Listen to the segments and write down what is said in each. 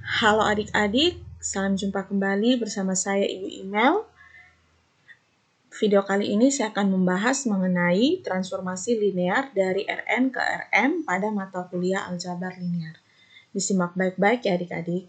Halo adik-adik, salam jumpa kembali bersama saya Ibu Imel. Video kali ini saya akan membahas mengenai transformasi linear dari Rn ke Rm pada mata kuliah aljabar linear. Disimak baik-baik ya adik-adik.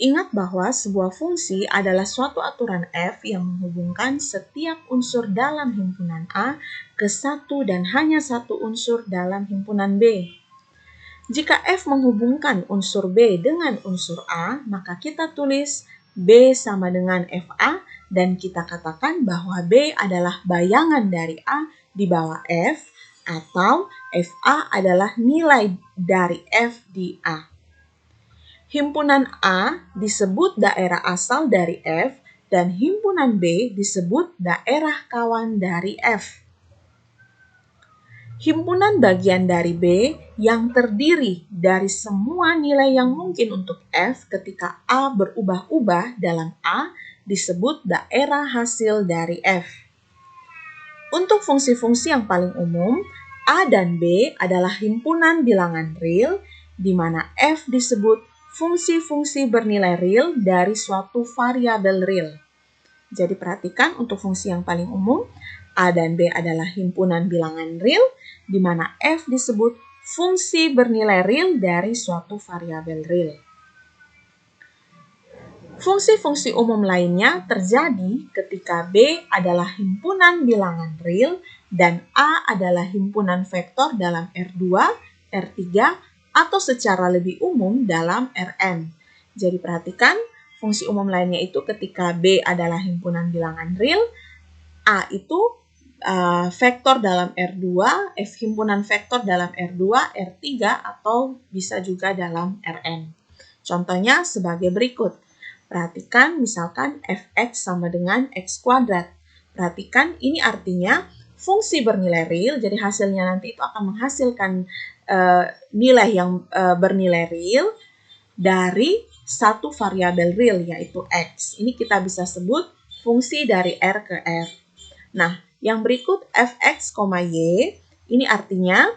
Ingat bahwa sebuah fungsi adalah suatu aturan F yang menghubungkan setiap unsur dalam himpunan A ke satu dan hanya satu unsur dalam himpunan B. Jika F menghubungkan unsur B dengan unsur A, maka kita tulis B sama dengan FA dan kita katakan bahwa B adalah bayangan dari A di bawah F atau FA adalah nilai dari F di A. Himpunan A disebut daerah asal dari F dan himpunan B disebut daerah kawan dari F. Himpunan bagian dari B yang terdiri dari semua nilai yang mungkin untuk F ketika A berubah-ubah dalam A disebut daerah hasil dari F. Untuk fungsi-fungsi yang paling umum, A dan B adalah himpunan bilangan real, di mana F disebut fungsi-fungsi bernilai real dari suatu variabel real. Jadi perhatikan untuk fungsi yang paling umum, A dan B adalah himpunan bilangan real, di mana F disebut fungsi bernilai real dari suatu variabel real. Fungsi-fungsi umum lainnya terjadi ketika B adalah himpunan bilangan real dan A adalah himpunan vektor dalam R2, R3, atau secara lebih umum dalam Rn. Jadi perhatikan, fungsi umum lainnya itu ketika B adalah himpunan bilangan real, A itu vektor dalam R2, F himpunan vektor dalam R2, R3, atau bisa juga dalam Rn. Contohnya sebagai berikut. Perhatikan misalkan fx sama dengan x kuadrat. Perhatikan ini artinya fungsi bernilai real, jadi hasilnya nanti itu akan menghasilkan nilai yang bernilai real dari satu variabel real yaitu x. Ini kita bisa sebut fungsi dari R ke R. Nah, yang berikut fx, y, ini artinya,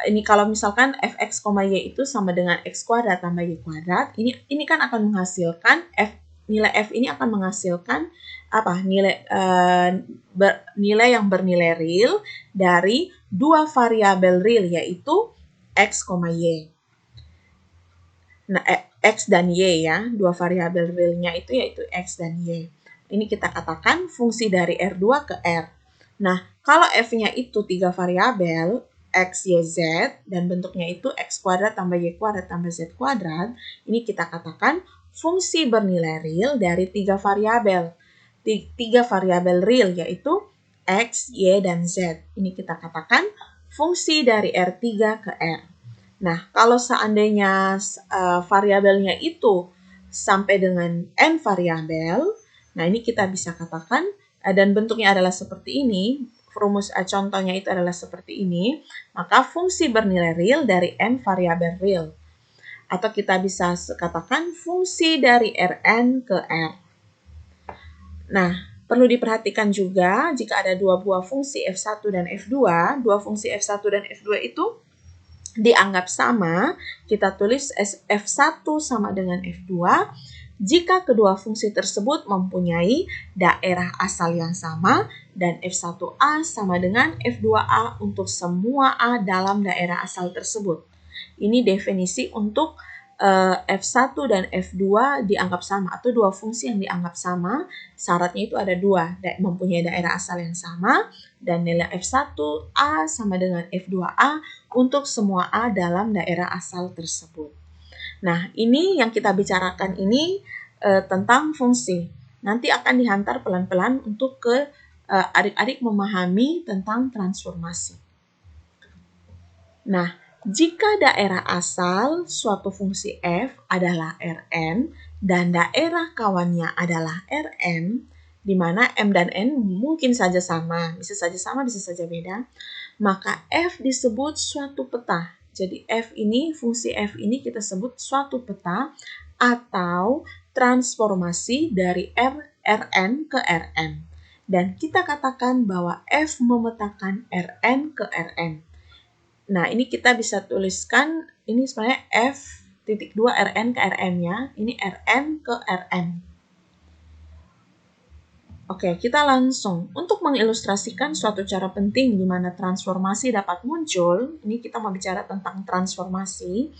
ini kalau misalkan fx, y itu sama dengan x kuadrat tambah y kuadrat, ini kan akan menghasilkan nilai f ini akan menghasilkan apa? Nilai yang bernilai real dari dua variabel real yaitu x, y. Nah, x dan y ya, dua variabel realnya itu yaitu x dan y. Ini kita katakan fungsi dari R2 ke R. Nah, kalau f-nya itu 3 variabel, x, y, z, dan bentuknya itu x kuadrat tambah y kuadrat tambah z kuadrat, ini kita katakan fungsi bernilai real dari 3 variabel. 3 variabel real yaitu x, y, dan z. Ini kita katakan fungsi dari R3 ke R. Nah, kalau seandainya variabelnya itu sampai dengan n variabel, nah ini kita bisa katakan, dan bentuknya adalah seperti ini, rumus contohnya itu adalah seperti ini, maka fungsi bernilai real dari n variabel real. Atau kita bisa katakan fungsi dari Rn ke R. Nah, perlu diperhatikan juga jika ada dua buah fungsi F1 dan F2, dua fungsi F1 dan F2 itu dianggap sama, kita tulis F1 sama dengan F2 jika kedua fungsi tersebut mempunyai daerah asal yang sama dan F1A sama dengan F2A untuk semua A dalam daerah asal tersebut. Ini definisi untuk F1 dan F2 dianggap sama atau dua fungsi yang dianggap sama, syaratnya itu ada dua, mempunyai daerah asal yang sama dan nilai F1A sama dengan F2A untuk semua A dalam daerah asal tersebut. Nah, ini yang kita bicarakan ini tentang fungsi. Nanti akan dihantar pelan-pelan untuk ke adik-adik memahami tentang transformasi. Nah, jika daerah asal suatu fungsi f adalah Rn dan daerah kawannya adalah Rm, di mana m dan n mungkin saja sama, bisa saja sama, bisa saja beda, maka f disebut suatu peta. Jadi fungsi f ini kita sebut suatu peta atau transformasi dari Rn ke Rm. Dan kita katakan bahwa f memetakan Rn ke Rn. Nah, ini kita bisa tuliskan, ini sebenarnya f titik 2 Rn ke Rm ya. Ini Rn ke Rm. Oke, kita langsung. Untuk mengilustrasikan suatu cara penting di mana transformasi dapat muncul, ini kita mau bicara tentang transformasi.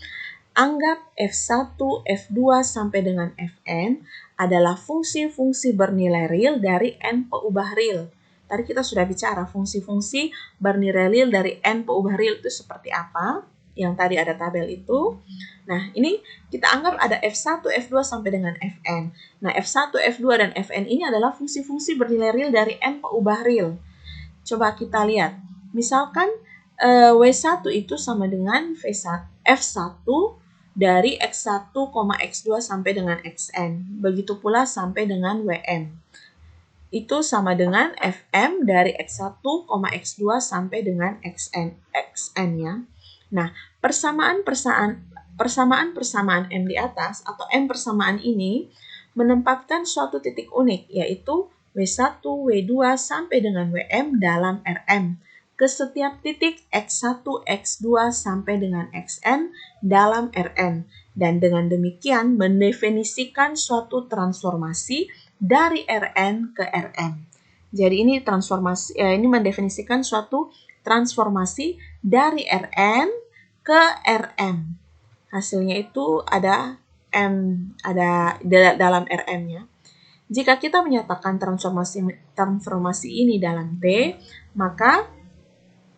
Anggap F1, F2 sampai dengan Fn adalah fungsi-fungsi bernilai real dari n peubah real. Tadi kita sudah bicara fungsi-fungsi bernilai real dari n peubah real itu seperti apa, yang tadi ada tabel itu. Nah, ini kita anggap ada F1, F2 sampai dengan Fn. Nah, F1, F2, dan Fn ini adalah fungsi-fungsi bernilai real dari n peubah real. Coba kita lihat. Misalkan W1 itu sama dengan F1 dari X1, X2 sampai dengan Xn. Begitu pula sampai dengan Wm. Itu sama dengan Fm dari X1, X2 sampai dengan Xn ya. Nah, persamaan-persamaan M di atas atau M persamaan ini menempatkan suatu titik unik, yaitu W1, W2 sampai dengan Wm dalam Rm ke setiap titik X1, X2 sampai dengan Xn dalam Rn. Dan dengan demikian mendefinisikan suatu transformasi dari Rn ke Rm. Jadi ini ini mendefinisikan suatu transformasi dari Rn ke Rm. Hasilnya itu ada dalam Rm ya. Jika kita menyatakan transformasi ini dalam T, maka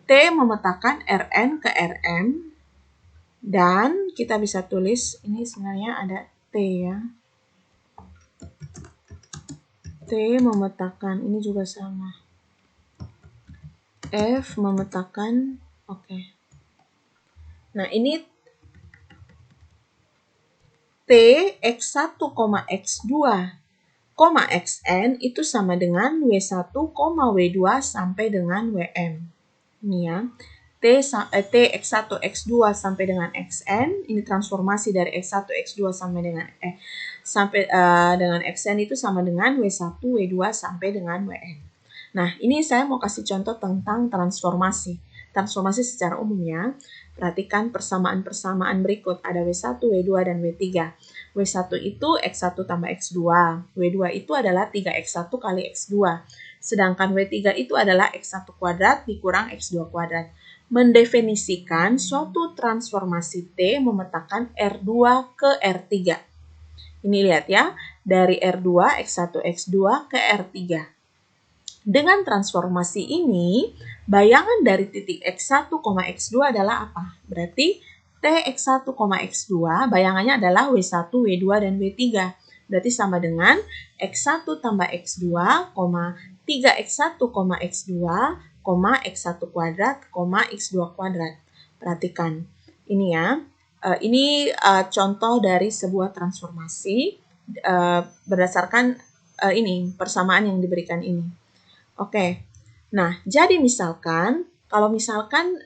T memetakan Rn ke Rm, dan kita bisa tulis, ini sebenarnya ada T ya. T memetakan, ini juga sama. F memetakan, oke. Nah, ini T X1, X2, Xn itu sama dengan W1, W2 sampai dengan Wm. Ini ya. T X1, X2 sampai dengan Xn, ini transformasi dari X1, X2 sampai dengan dengan Xn itu sama dengan W1, W2 sampai dengan Wm. Nah, ini saya mau kasih contoh tentang transformasi. Transformasi secara umumnya, perhatikan persamaan-persamaan berikut. Ada W1, W2, dan W3. W1 itu X1 tambah X2. W2 itu adalah 3X1 kali X2. Sedangkan W3 itu adalah X1 kuadrat dikurang X2 kuadrat. Mendefinisikan suatu transformasi T memetakan R2 ke R3. Ini lihat ya, dari R2, X1, X2 ke R3. Dengan transformasi ini, bayangan dari titik X1, X2 adalah apa? Berarti Tx1, X2 bayangannya adalah W1, W2, dan W3. Berarti sama dengan X1 tambah X2, 3X1, X2, X1 kuadrat, X2 kuadrat. Perhatikan, ini ya. Ini contoh dari sebuah transformasi berdasarkan ini persamaan yang diberikan ini. Oke, nah jadi misalkan, kalau misalkan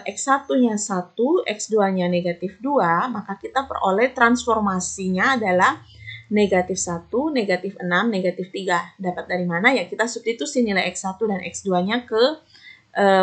X1-nya 1, X2-nya negatif 2, maka kita peroleh transformasinya adalah negatif 1, negatif 6, negatif 3. Dapat dari mana? Ya kita substitusi nilai X1 dan X2-nya ke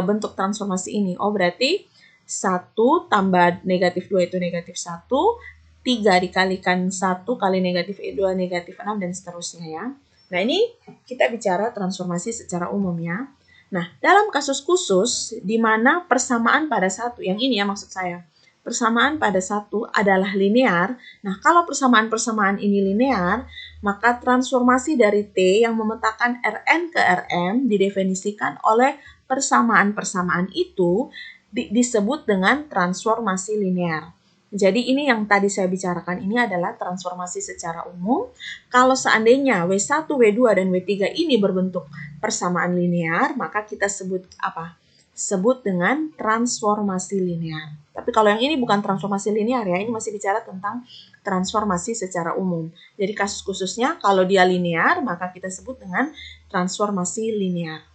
bentuk transformasi ini. Oh berarti 1 tambah negatif 2 itu negatif 1, 3 dikalikan 1 kali negatif 2, negatif 6, dan seterusnya ya. Nah, ini kita bicara transformasi secara umum ya. Nah, dalam kasus khusus, di mana persamaan pada satu, yang ini ya maksud saya, persamaan pada satu adalah linear. Nah, kalau persamaan-persamaan ini linear, maka transformasi dari T yang memetakan Rn ke Rm didefinisikan oleh persamaan-persamaan itu disebut dengan transformasi linear. Jadi ini yang tadi saya bicarakan ini adalah transformasi secara umum. Kalau seandainya W1, W2, dan W3 ini berbentuk persamaan linear, maka kita sebut apa? Sebut dengan transformasi linear. Tapi kalau yang ini bukan transformasi linear ya, ini masih bicara tentang transformasi secara umum. Jadi kasus khususnya kalau dia linear, maka kita sebut dengan transformasi linear.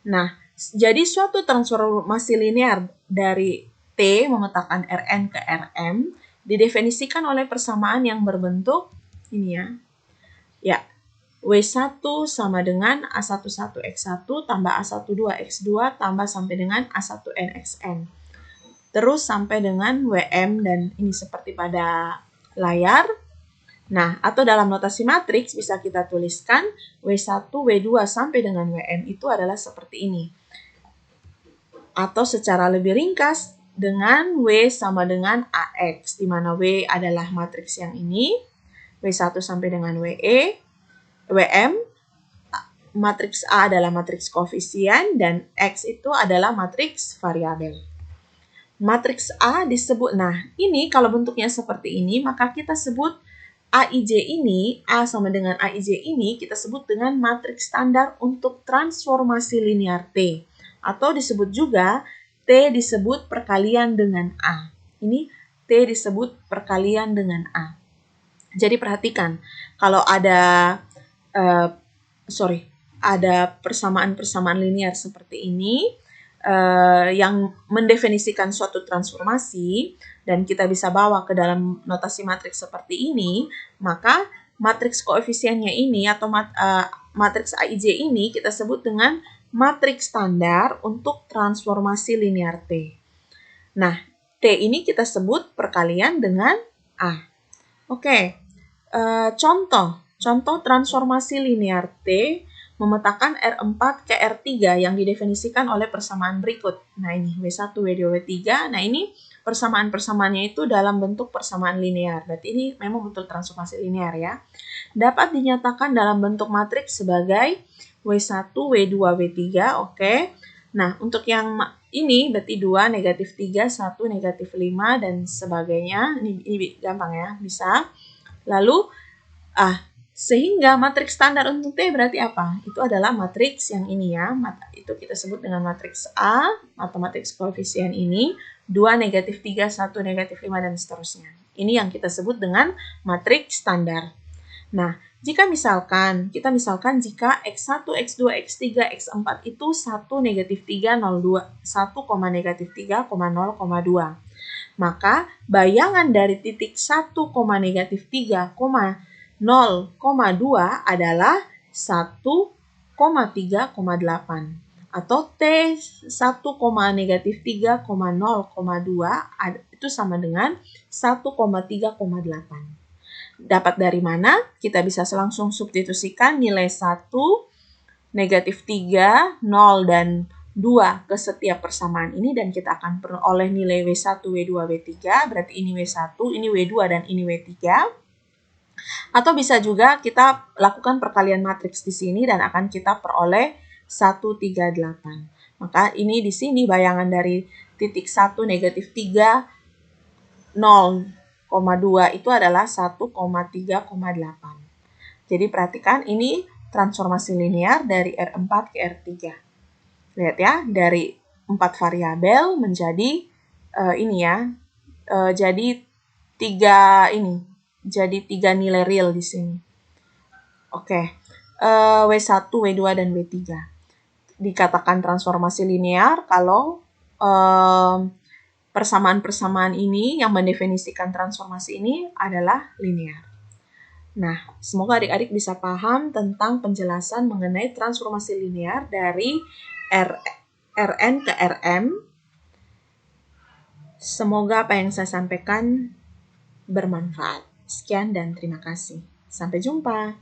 Nah, jadi suatu transformasi linear dari T memetakan Rn ke Rm didefinisikan oleh persamaan yang berbentuk ini ya. Ya, W1 sama dengan A11X1 tambah A12X2 tambah sampai dengan A1NXN. terus sampai dengan WM, dan ini seperti pada layar. Nah, atau dalam notasi matriks bisa kita tuliskan W1, W2 sampai dengan WM itu adalah seperti ini. Atau secara lebih ringkas dengan W sama dengan AX, di mana W adalah matriks yang ini, W1 sampai dengan WM, matriks A adalah matriks koefisien, dan X itu adalah matriks variabel. Matriks A disebut, nah ini kalau bentuknya seperti ini, maka kita sebut AIJ ini, A sama dengan AIJ ini, kita sebut dengan matriks standar untuk transformasi linear T. Atau disebut juga T disebut perkalian dengan A. Ini T disebut perkalian dengan A. Jadi perhatikan, kalau ada persamaan-persamaan linear seperti ini, yang mendefinisikan suatu transformasi, dan kita bisa bawa ke dalam notasi matriks seperti ini, maka matriks koefisiennya ini atau matriks AIJ ini kita sebut dengan matriks standar untuk transformasi linear T. Nah, T ini kita sebut perkalian dengan A. Oke, contoh transformasi linear T memetakan R4 ke R3 yang didefinisikan oleh persamaan berikut. Nah, ini W1, W2, W3. Nah, ini persamaan-persamaannya itu dalam bentuk persamaan linear. Berarti ini memang betul transformasi linear ya. Dapat dinyatakan dalam bentuk matriks sebagai W1, W2, W3. Oke. Nah, untuk yang ini berarti 2, negatif 3, 1, negatif 5, dan sebagainya. Ini gampang ya, bisa. Lalu, sehingga matriks standar untuk T berarti apa? Itu adalah matriks yang ini ya. Itu kita sebut dengan matriks A atau matriks koefisien ini. 2, negatif 3, 1, negatif 5, dan seterusnya. Ini yang kita sebut dengan matriks standar. Nah, jika kita misalkan jika X1, X2, X3, X4 itu 1, negatif 3, 0, 2. 1, negatif 3, 0, 2. Maka bayangan dari titik 1, negatif 3, 0,2 adalah 1,3,8 atau T 1, negatif 3, 0,2 itu sama dengan 1,3,8. Dapat dari mana? Kita bisa langsung substitusikan nilai 1, negatif 3, 0, dan 2 ke setiap persamaan ini, dan kita akan peroleh nilai W1, W2, W3. Berarti ini W1, ini W2, dan ini W3. Atau bisa juga kita lakukan perkalian matriks di sini dan akan kita peroleh 138. Maka ini di sini bayangan dari titik 1, negatif 3, 0,2 itu adalah 1,3,8. Jadi perhatikan ini transformasi linear dari R4 ke R3. Lihat ya, dari 4 variabel menjadi jadi 3 nilai real di sini. Oke. W1, W2, dan W3. Dikatakan transformasi linear kalau persamaan-persamaan ini yang mendefinisikan transformasi ini adalah linear. Nah, semoga adik-adik bisa paham tentang penjelasan mengenai transformasi linear dari Rn ke Rm. Semoga apa yang saya sampaikan bermanfaat. Sekian dan terima kasih. Sampai jumpa.